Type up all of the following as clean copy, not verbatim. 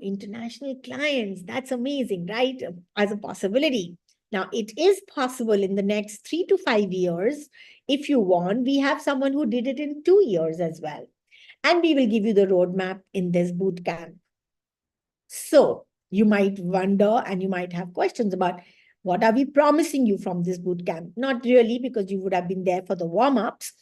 international clients. That's amazing, right? As a possibility. Now, it is possible in the next 3 to 5 years. If you want, we have someone who did it in 2 years as well. And we will give you the roadmap in this boot camp. So you might wonder and you might have questions about what are we promising you from this boot camp? Not really, because you would have been there for the warm-ups.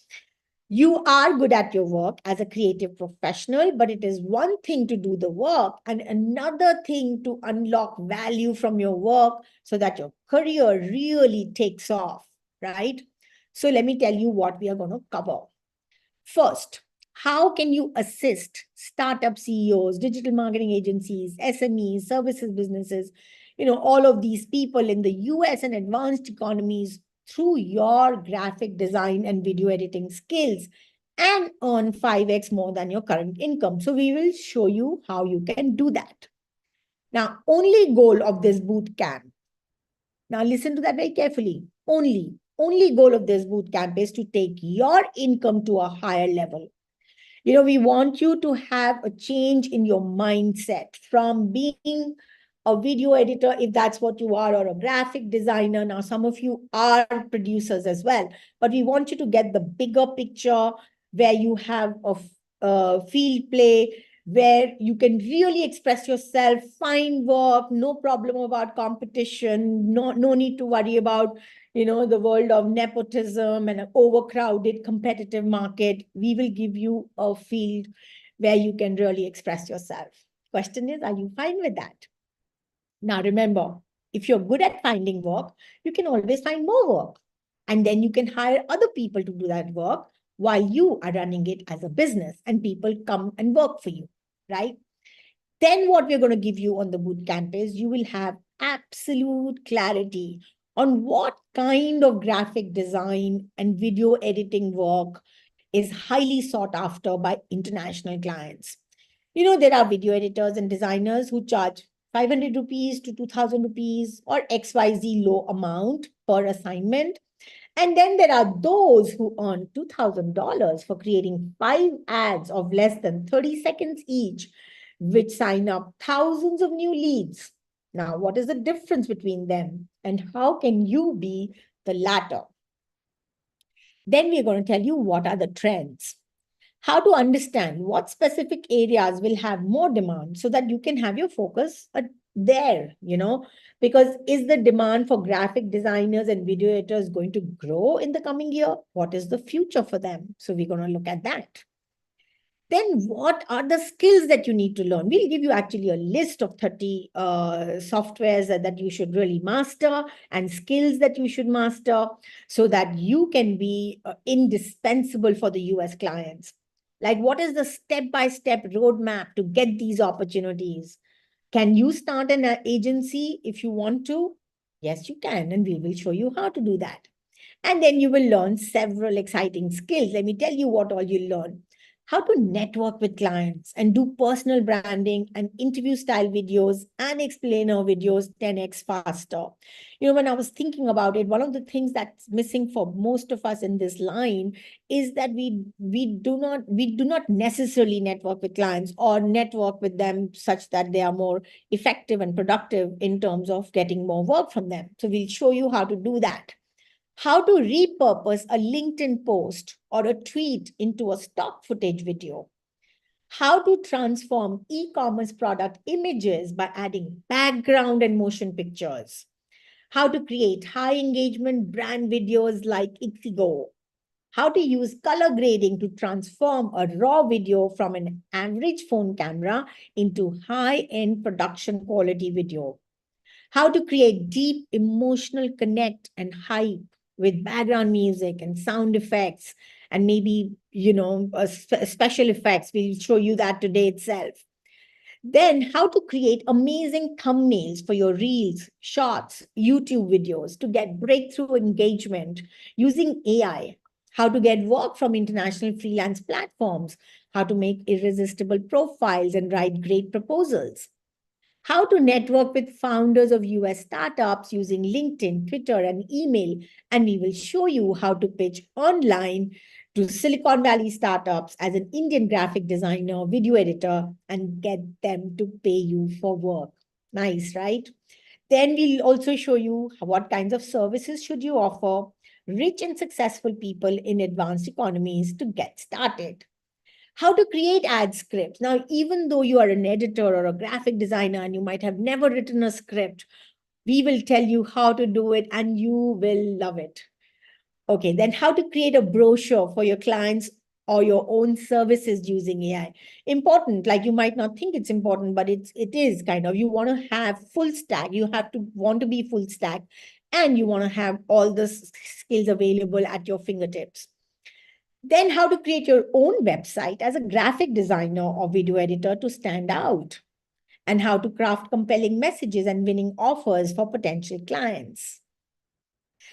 You are good at your work as a creative professional, but it is one thing to do the work and another thing to unlock value from your work so that your career really takes off, right? So let me tell you what we are going to cover. First, how can you assist startup CEOs, digital marketing agencies, SMEs, services businesses, all of these people in the US and advanced economies through your graphic design and video editing skills and earn 5x more than your current income? So we will show you how you can do that. Now, only goal of this boot camp. Now listen to that very carefully. Only goal of this boot camp is to take your income to a higher level. We want you to have a change in your mindset from being a video editor, if that's what you are, or a graphic designer. Now, some of you are producers as well, but we want you to get the bigger picture where you have a field play, where you can really express yourself, find work, no problem about competition, no need to worry about the world of nepotism and an overcrowded competitive market. We will give you a field where you can really express yourself. Question is, are you fine with that? Now, remember, if you're good at finding work, you can always find more work. And then you can hire other people to do that work while you are running it as a business and people come and work for you, right? Then what we're going to give you on the bootcamp is you will have absolute clarity on what kind of graphic design and video editing work is highly sought after by international clients. There are video editors and designers who charge 500 rupees to 2000 rupees or XYZ low amount per assignment. And then there are those who earn $2,000 for creating 5 ads of less than 30 seconds each, which sign up thousands of new leads. Now, what is the difference between them and how can you be the latter? Then we're going to tell you what are the trends, how to understand what specific areas will have more demand so that you can have your focus there, because is the demand for graphic designers and video editors going to grow in the coming year? What is the future for them? So we're going to look at that. Then what are the skills that you need to learn? We'll give you actually a list of 30 softwares that you should really master and skills that you should master so that you can be indispensable for the US clients. Like, what is the step-by-step roadmap to get these opportunities? Can you start an agency if you want to? Yes, you can, and we will show you how to do that. And then you will learn several exciting skills. Let me tell you what all you'll learn. How to network with clients and do personal branding and interview style videos and explainer videos 10x faster. When I was thinking about it, one of the things that's missing for most of us in this line is that we do not necessarily network with clients or network with them such that they are more effective and productive in terms of getting more work from them. So we'll show you how to do that. How to repurpose a LinkedIn post or a tweet into a stock footage video. How to transform e-commerce product images by adding background and motion pictures. How to create high engagement brand videos like Ixigo. How to use color grading to transform a raw video from an average phone camera into high-end production quality video. How to create deep emotional connect and hype with background music and sound effects and maybe, special effects. We'll show you that today itself. Then how to create amazing thumbnails for your reels, shorts, YouTube videos to get breakthrough engagement using AI. How to get work from international freelance platforms. How to make irresistible profiles and write great proposals. How to network with founders of US startups using LinkedIn, Twitter, and email. And we will show you how to pitch online to Silicon Valley startups as an Indian graphic designer, video editor, and get them to pay you for work. Nice, right? Then we'll also show you what kinds of services should you offer rich and successful people in advanced economies to get started. How to create ad scripts. Now, even though you are an editor or a graphic designer and you might have never written a script, we will tell you how to do it and you will love it. Okay, then how to create a brochure for your clients or your own services using AI. Important, like you might not think it's important, but it is kind of. You want to have full stack. You have to want to be full stack, and you want to have all the skills available at your fingertips. Then how to create your own website as a graphic designer or video editor to stand out, and how to craft compelling messages and winning offers for potential clients.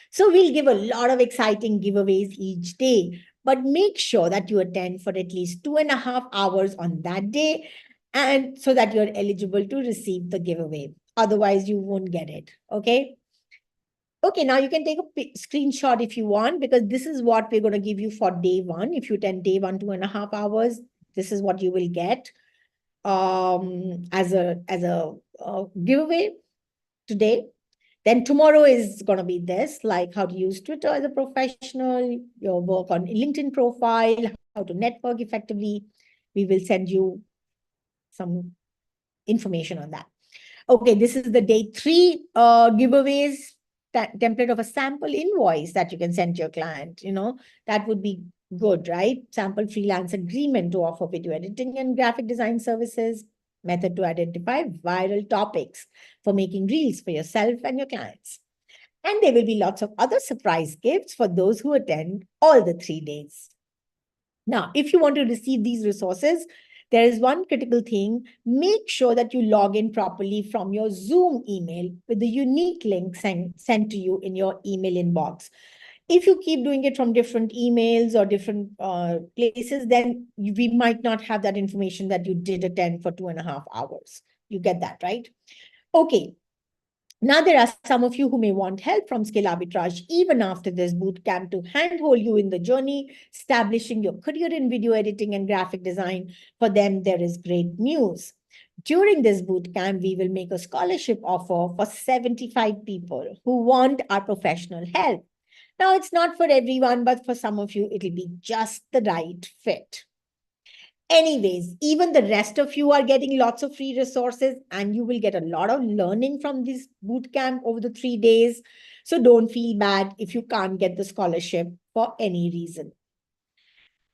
So we'll give a lot of exciting giveaways each day, but make sure that you attend for at least 2.5 hours on that day, and so that you're eligible to receive the giveaway. Otherwise, you won't get it. Okay. Okay, now you can take a screenshot if you want, because this is what we're going to give you for day one. If you attend day one, 2.5 hours, this is what you will get as a giveaway today. Then tomorrow is going to be this, like how to use Twitter as a professional, your work on LinkedIn profile, how to network effectively. We will send you some information on that. Okay, this is the day 3 giveaways template of a sample invoice that you can send to your client. That would be good, right? Sample freelance agreement to offer video editing and graphic design services, method to identify viral topics for making reels for yourself and your clients. And there will be lots of other surprise gifts for those who attend all the 3 days. Now, if you want to receive these resources, there is one critical thing. Make sure that you log in properly from your Zoom email with the unique link sent to you in your email inbox. If you keep doing it from different emails or different places, then we might not have that information that you did attend for 2.5 hours. You get that, right? Okay. Now, there are some of you who may want help from Skill Arbitrage even after this bootcamp to handhold you in the journey, establishing your career in video editing and graphic design. For them, there is great news. During this bootcamp, we will make a scholarship offer for 75 people who want our professional help. Now, it's not for everyone, but for some of you, it'll be just the right fit. Anyways, even the rest of you are getting lots of free resources, and you will get a lot of learning from this bootcamp over the 3 days. So don't feel bad if you can't get the scholarship for any reason.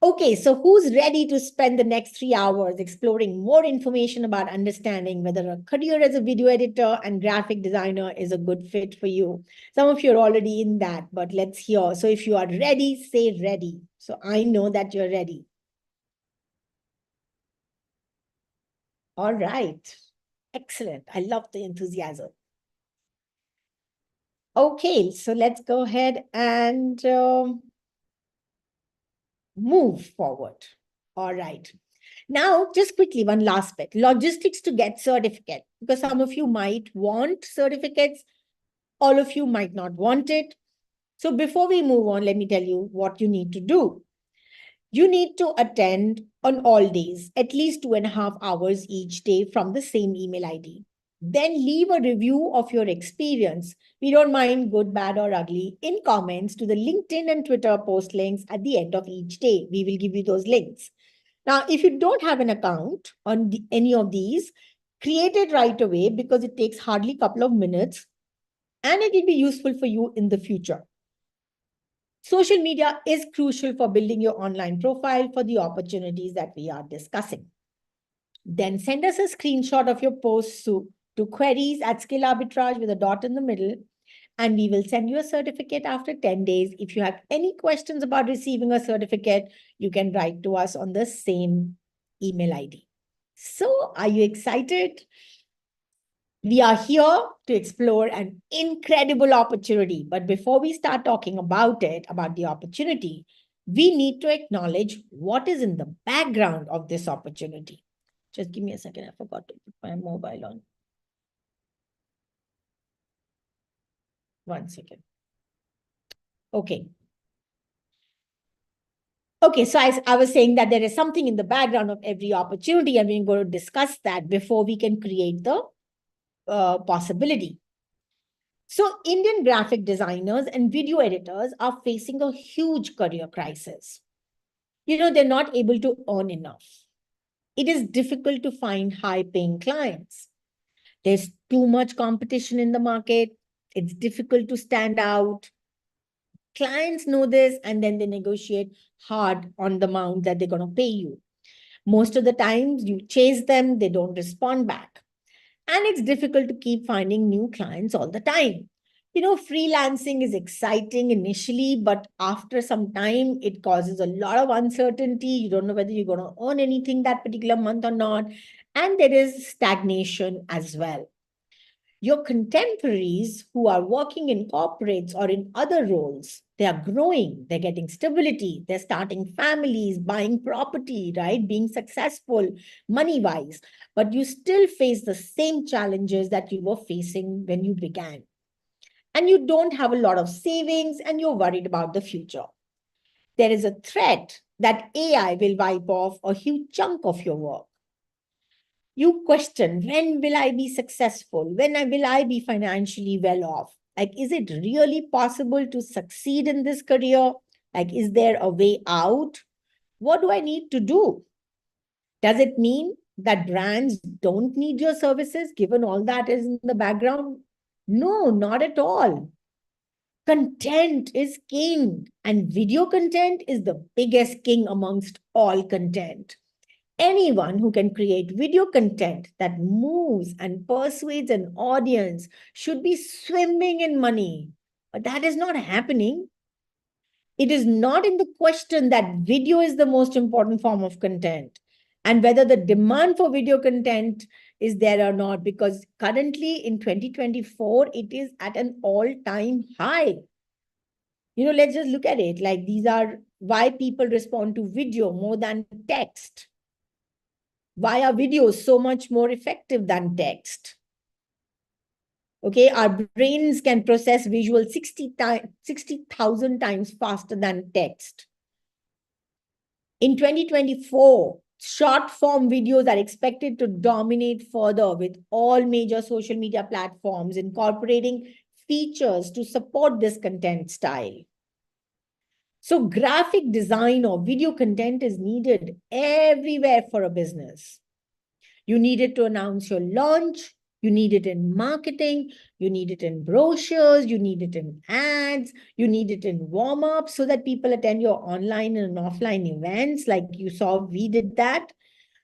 Okay, so who's ready to spend the next 3 hours exploring more information about understanding whether a career as a video editor and graphic designer is a good fit for you? Some of you are already in that, but let's hear. So if you are ready, say ready. So I know that you're ready. All right. Excellent. I love the enthusiasm. Okay, so let's go ahead and move forward. All right. Now, just quickly, one last bit. Logistics to get certificate, because some of you might want certificates, all of you might not want it. So before we move on, let me tell you what you need to do. You need to attend on all days, at least 2.5 hours each day from the same email ID. Then leave a review of your experience. We don't mind good, bad, or ugly in comments to the LinkedIn and Twitter post links at the end of each day. We will give you those links. Now, if you don't have an account on any of these, create it right away, because it takes hardly a couple of minutes and it will be useful for you in the future. Social media is crucial for building your online profile for the opportunities that we are discussing. Then send us a screenshot of your posts to queries at Skill Arbitrage with a dot in the middle, and we will send you a certificate after 10 days. If you have any questions about receiving a certificate, you can write to us on the same email ID. So, are you excited? We are here to explore an incredible opportunity. But before we start talking about it, about the opportunity, we need to acknowledge what is in the background of this opportunity. Just give me a second. I forgot to put my mobile on. One second. Okay. Okay, so I was saying that there is something in the background of every opportunity, and we're going to discuss that before we can create the possibility. So Indian graphic designers and video editors are facing a huge career crisis. They're not able to earn enough. It is difficult to find high paying clients. There's too much competition in the market. It's difficult to stand out. Clients know this, and then they negotiate hard on the amount that they're going to pay you. Most of the times you chase them, they don't respond back. And it's difficult to keep finding new clients all the time. Freelancing is exciting initially, but after some time, it causes a lot of uncertainty. You don't know whether you're going to earn anything that particular month or not. And there is stagnation as well. Your contemporaries who are working in corporates or in other roles, they are growing, they're getting stability, they're starting families, buying property, right? Being successful money wise. But you still face the same challenges that you were facing when you began. And you don't have a lot of savings and you're worried about the future. There is a threat that AI will wipe off a huge chunk of your work. You question, when will I be successful? Will I be financially well off? Like, is it really possible to succeed in this career? Like, is there a way out? What do I need to do? Does it mean that brands don't need your services given all that is in the background? No, not at all. Content is king, and video content is the biggest king amongst all content. Anyone who can create video content that moves and persuades an audience should be swimming in money. But that is not happening. It is not in the question that video is the most important form of content and whether the demand for video content is there or not, because currently in 2024, it is at an all-time high. Let's just look at it. Like, these are why people respond to video more than text. Why are videos so much more effective than text? Okay, our brains can process visual 60,000 times faster than text. In 2024, short form videos are expected to dominate further, with all major social media platforms incorporating features to support this content style. So graphic design or video content is needed everywhere for a business. You need it to announce your launch. You need it in marketing. You need it in brochures. You need it in ads. You need it in warm-ups so that people attend your online and offline events. Like you saw, we did that.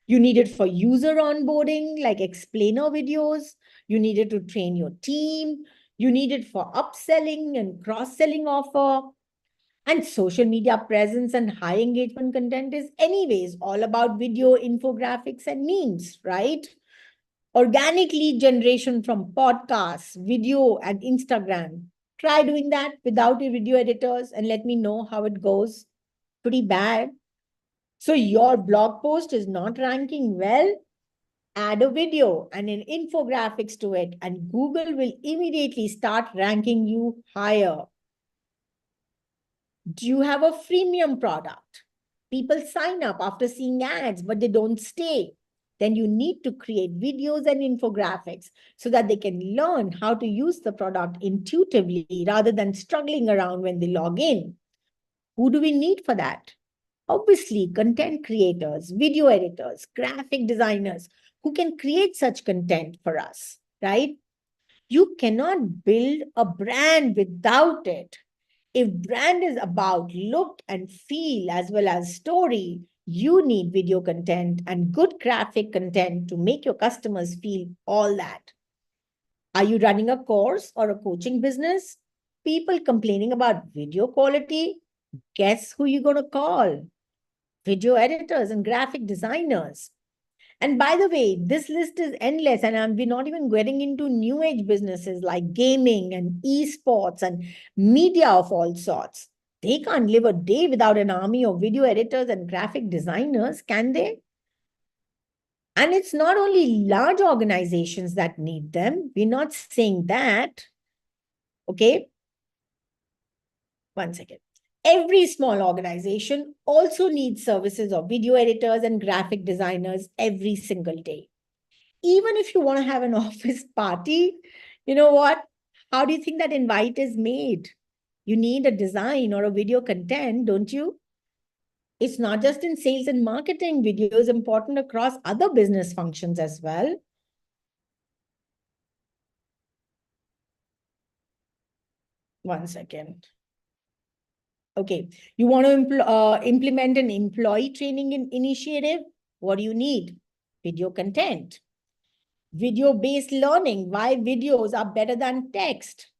You need it for user onboarding, like explainer videos. You need it to train your team. You need it for upselling and cross-selling offer. And social media presence and high engagement content is anyways all about video, infographics, and memes, right? Organic lead generation from podcasts, video, and Instagram. Try doing that without your video editors and let me know how it goes. Pretty bad. So your blog post is not ranking well. Add a video and an infographics to it, and Google will immediately start ranking you higher. Do you have a freemium product? People sign up after seeing ads, but they don't stay. Then you need to create videos and infographics so that they can learn how to use the product intuitively rather than struggling around when they log in. Who do we need for that? Obviously, content creators, video editors, graphic designers who can create such content for us, right? You cannot build a brand without it. If brand is about look and feel as well as story, you need video content and good graphic content to make your customers feel all that. Are you running a course or a coaching business? People complaining about video quality? Guess who you're going to call? Video editors and graphic designers. And by the way, this list is endless, and we're not even getting into new age businesses like gaming and esports and media of all sorts. They can't live a day without an army of video editors and graphic designers, can they? And it's not only large organizations that need them. We're not saying that. Okay. One second. Every small organization also needs services of video editors and graphic designers every single day. Even if you want to have an office party, you know what? How do you think that invite is made? You need a design or a video content, don't you? It's not just in sales and marketing. Video is important across other business functions as well. One second. Okay, you want to implement an employee training initiative? What do you need? Video content. Video-based learning, why videos are better than text.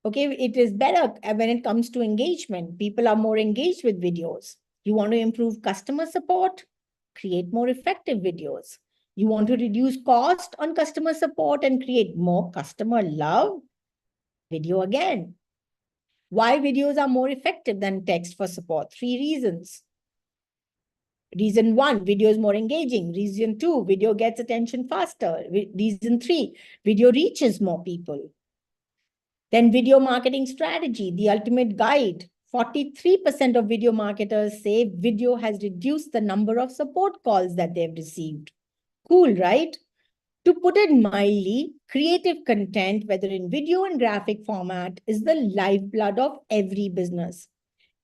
Okay, it is better when it comes to engagement. People are more engaged with videos. You want to improve customer support? Create more effective videos. You want to reduce cost on customer support and create more customer love? Video again. Why videos are more effective than text for support? 3 reasons. Reason 1, video is more engaging. Reason 2, video gets attention faster. Reason 3, video reaches more people. Then video marketing strategy, the ultimate guide. 43% of video marketers say video has reduced the number of support calls that they've received. Cool, right? To put it mildly, creative content, whether in video and graphic format, is the lifeblood of every business.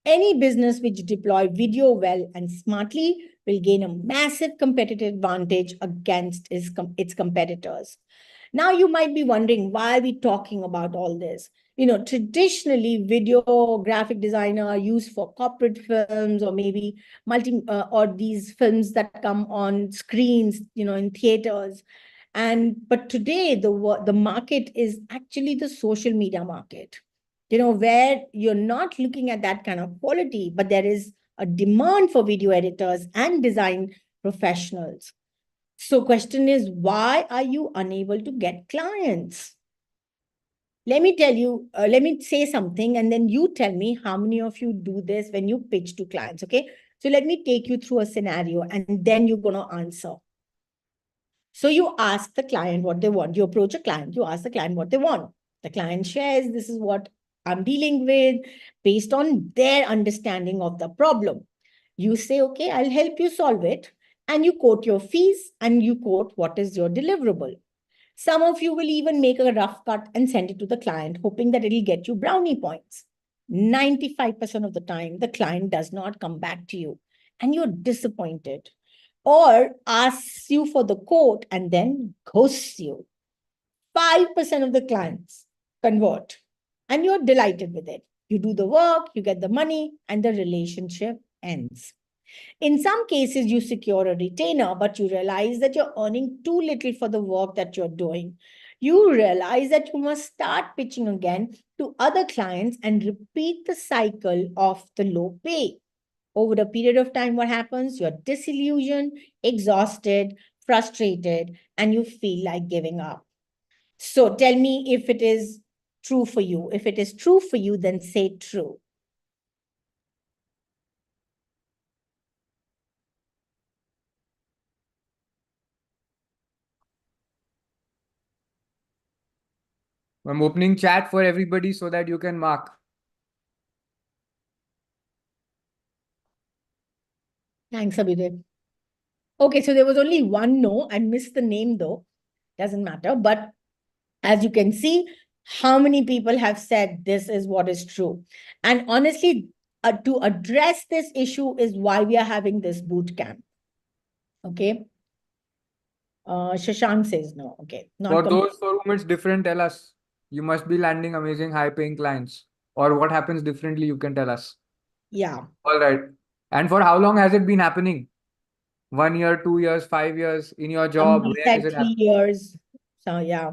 Any business which deploy video well and smartly will gain a massive competitive advantage against its competitors. Now you might be wondering, why are we talking about all this? You know, traditionally, video graphic designer are used for corporate films or maybe or these films that come on screens, you know, in theaters. But today the market is actually the social media market, you know, where you're not looking at that kind of quality, but there is a demand for video editors and design professionals. So question is, why are you unable to get clients? Let me tell you, let me say something, and then you tell me how many of you do this when you pitch to clients, okay? So let me take you through a scenario, and then you're going to answer. So you ask the client what they want. You approach a client, you ask the client what they want. The client shares, this is what I'm dealing with, based on their understanding of the problem. You say, okay, I'll help you solve it. And you quote your fees and you quote what is your deliverable. Some of you will even make a rough cut and send it to the client, hoping that it'll get you brownie points. 95% of the time, the client does not come back to you and you're disappointed, or asks you for the quote and then ghosts you. 5% of the clients convert and you're delighted with it. You do the work, you get the money, and the relationship ends. In some cases, you secure a retainer, but you realize that you're earning too little for the work that you're doing. You realize that you must start pitching again to other clients and repeat the cycle of the low pay. Over a period of time, what happens? You're disillusioned, exhausted, frustrated, and you feel like giving up. So tell me if it is true for you. If it is true for you, then say true. I'm opening chat for everybody so that you can mark. Thanks, Abhidev. Okay, so there was only one no. I missed the name though. Doesn't matter. But as you can see, how many people have said this is what is true. And honestly, to address this issue is why we are having this boot camp. Okay. Shashank says no. Okay. For Not those for whom it's different, tell us. You must be landing amazing high paying clients. Or what happens differently, you can tell us. Yeah. All right. And for how long has it been happening? 1 year, 2 years, 5 years in your job? He Where is said it 3 happening? years. So yeah.